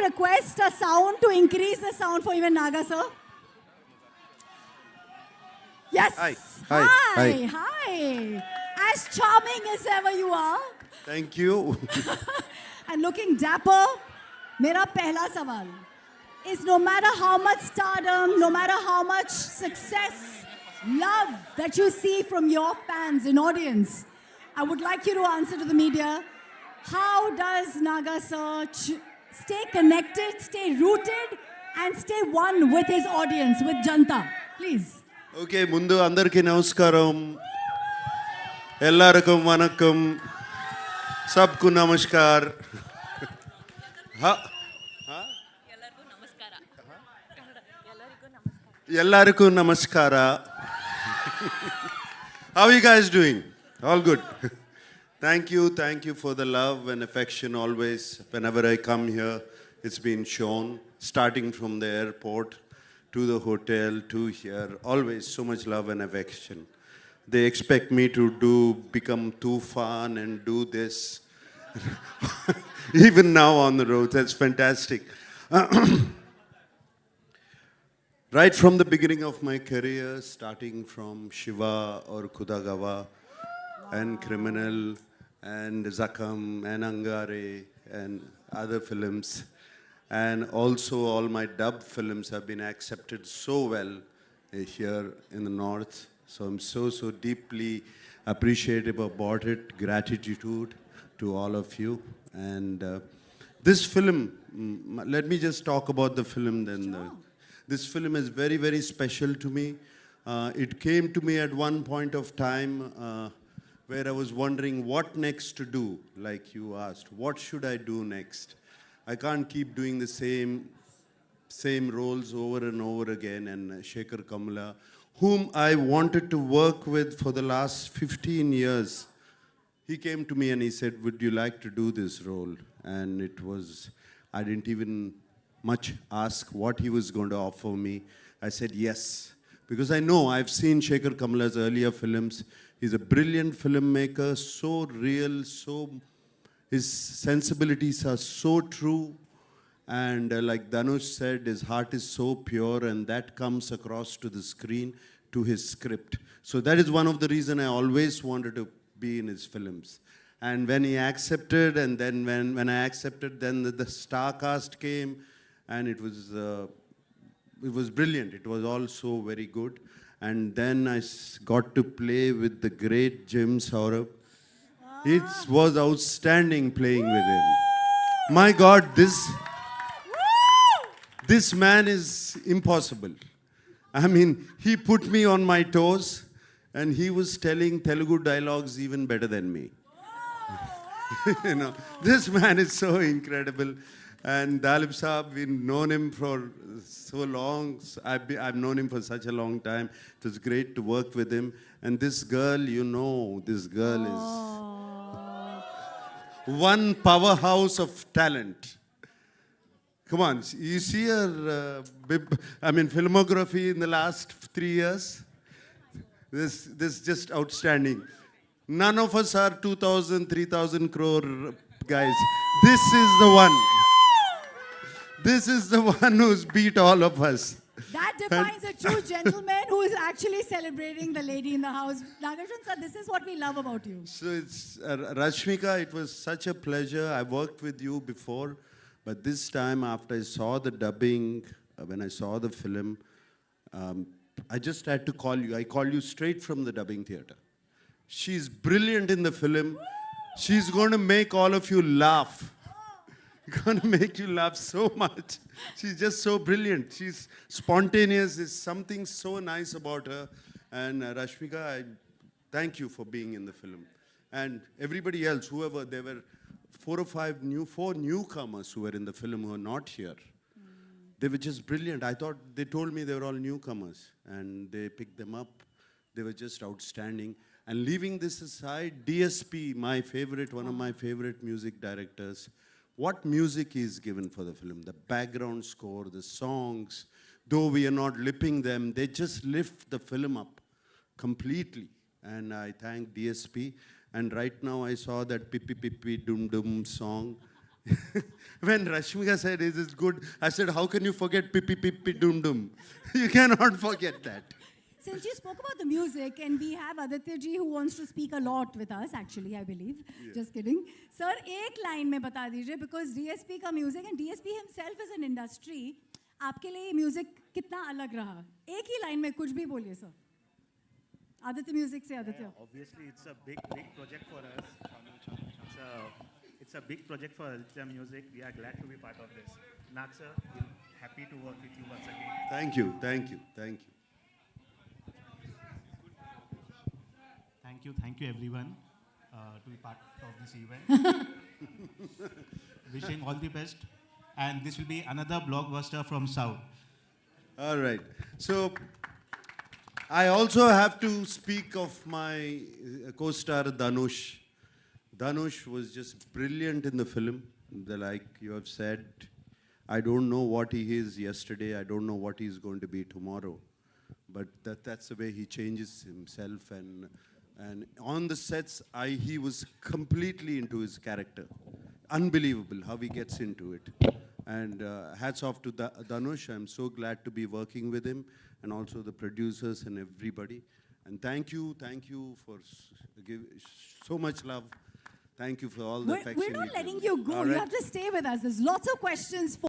request a sound to increase the sound for even Naga, sir? Yes. Hi. Hi. As charming as ever you are. Thank you. And looking dapper, मेरा पहला सवाल is no matter how much stardom, no matter how much success, love that you see from your fans and audience, I would like you to answer to the media, how does Naga sir stay connected, stay rooted, and stay one with his audience, with Janta? Please. Okay, ముందు అందరికీ నమస్కారం. ఎల్లరికం వనక్కం. सबको नमस्कार. ఎల్లరికూ నమస్కార. How are you guys doing? All good. Thank you for the love and affection always. Whenever I come here, it's been shown, starting from the airport to the hotel to here, always so much love and affection. They expect me to become too fun and do this. Even now on the road, that's fantastic. Right from the beginning of my career, starting from Shiva or Kudagawa and Criminal and Zakam and Angare and other films, and also all my dub films have been accepted so well here in the north. So I'm so deeply appreciative about it. Gratitude to all of you. And this film, let me just talk about the film then. Sure. This film is very special to me. It came to me at one point of time where I was wondering what next to do, like you asked. What should I do next? I can't keep doing the same roles over and over again. And Shekhar Kamla, whom I wanted to work with for the last 15 years, he came to me and he said, would you like to do this role? And it was, I didn't even much ask what he was going to offer me. I said yes, because I know I've seen Shekhar Kamla's earlier films. He's a brilliant filmmaker, so real, his sensibilities are so true. And like Dhanush said, his heart is so pure, and that comes across to the screen, to his script. So that is one of the reasons I always wanted to be in his films. And when he accepted, and then when I accepted, then the star cast came, and it was brilliant. It was also very good. And then I got to play with the great Jim Saurabh. It was outstanding playing with him. My God, this man is impossible. I mean, he put me on my toes, and he was telling Telugu dialogues even better than me. You know, this man is so incredible. And Dalip Saab, we've known him for so long. I've known him for such a long time. It was great to work with him. And this girl, this girl is one powerhouse of talent. Come on, you see her, filmography in the last 3 years? This is just outstanding. None of us are 2,000, 3,000 crore guys. This is the one. This is the one who's beat all of us. That defines a true gentleman who is actually celebrating the lady in the house. Nagarjun sir, this is what we love about you. So it's Rashmika, it was such a pleasure. I worked with you before, but this time after I saw the dubbing, when I saw the film, I just had to call you. I called you straight from the dubbing theater. She's brilliant in the film. She's going to make all of you laugh. Going to make you laugh so much. She's just so brilliant. She's spontaneous. There's something so nice about her. And Rashmika, I thank you for being in the film. And everybody else, whoever, there were four newcomers who were in the film who are not here. They were just brilliant. I thought, they told me they were all newcomers, and they picked them up. They were just outstanding. And leaving this aside, DSP, one of my favorite music directors, what music is given for the film, the background score, the songs, though we are not lipping them, they just lift the film up completely. And I thank DSP. And right now I saw that Pippi Pippi Dum Dum song. When Rashmika said, "Is this good?" I said, "How can you forget Pippi Pippi Dum Dum?" You cannot forget that. Since you spoke about the music, and we have Aditya ji who wants to speak a lot with us, actually, I believe. Just kidding. Sir, एक line में बता दीजिए, because DSP का music and DSP himself is an industry. आपके लिए music कितना अलग रहा? एक ही line में कुछ भी बोलिए, sir. Aditya Music से Aditya. Obviously, it's a big project for us. It's a big project for Aditya Music. We are glad to be part of this. Nag sir, we're happy to work with you once again. Thank you, thank you, thank you. Thank you everyone to be part of this event. Wishing all the best. And this will be another blockbuster from South. All right. So I also have to speak of my co-star Dhanush. Dhanush was just brilliant in the film. Like you have said, I don't know what he is yesterday. I don't know what he's going to be tomorrow. But that's the way he changes himself. And on the sets, he was completely into his character. Unbelievable how he gets into it. And hats off to Dhanush. I'm so glad to be working with him, and also the producers and everybody. And thank you for so much love. Thank you for all the affection. We're not letting you go. All You right. have to stay with us. There's lots of questions for